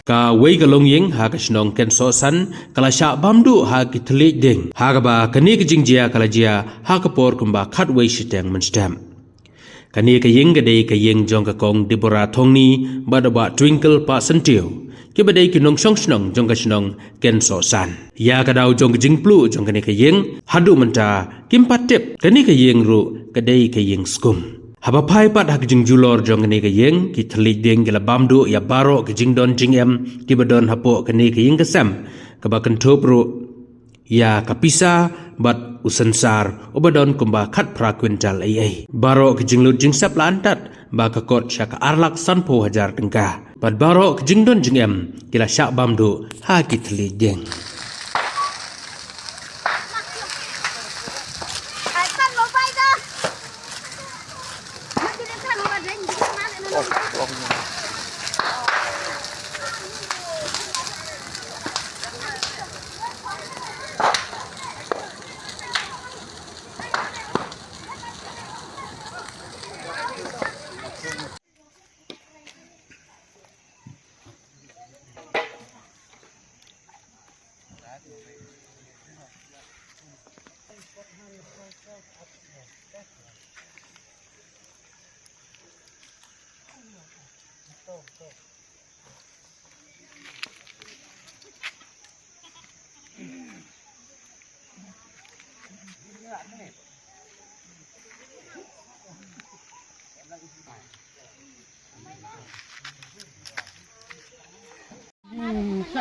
ka wei ka long yeng ha ka snong ken so san kala sha bamdu ha ki thle ding ha ka ba kani ka jingjia kala jia ha ka por kumba khat wei shiteng man stem kani ka yeng ga dei ka yeng jong ka kong dibora thongni badaba twinkle pa santiu ki ba dei ki nong song snong jong ka snong ken so san ya ka dau jong ka jingplu jong kani ka yeng hadu manta kim patep kani ka yeng ru ka dei ka yeng skum haba pai pat hak jing julor jong ne ka yeng ki thlik ding gila bamdu ya baro ki jing don jing em ki badon hapo ka ne ka yeng ka sam ka ba kan thop ro ya ka pisa bat usansar obadon kumba khat pra kwintal ai baro ki jing lut jing sap lan tat ba ka kot sha ka arlak san po hajar tengka bat baro ki jing don jing em gila sha bamdu ha ki thlik ding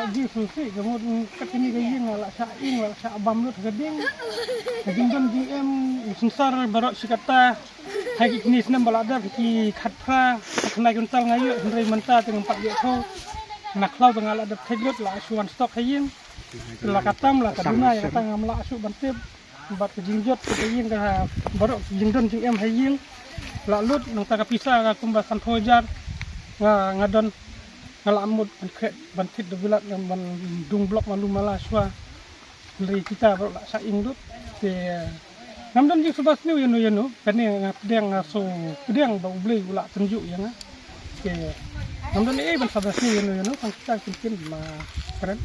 Di susi kemudian ketini kayak ngalak saing ngalak sak bamlut gedeng gedeng GM sensar barok sikata hagi kini senam balada ki khatpra kena kuntal ngayu hendrai menta dengan 4 yeto naklau bengal ada tegot lah asuan stok haying la katam la kaduna ya kata ngamla asu bantip bat jingjot kaying ka barok jingdon GM haying la lut nang taka pisa ka kumbasan hojar ngadon ngalamut bantit dobilat ban dung blok malu malaswa dari kita berlak saing dut te ngamdan ji subas niu yanu kane ngapdeng ngaso pedeng bau beli ula tunjuk ya na ke ngamdan ban sabas niu yanu kan kita mungkin ma keren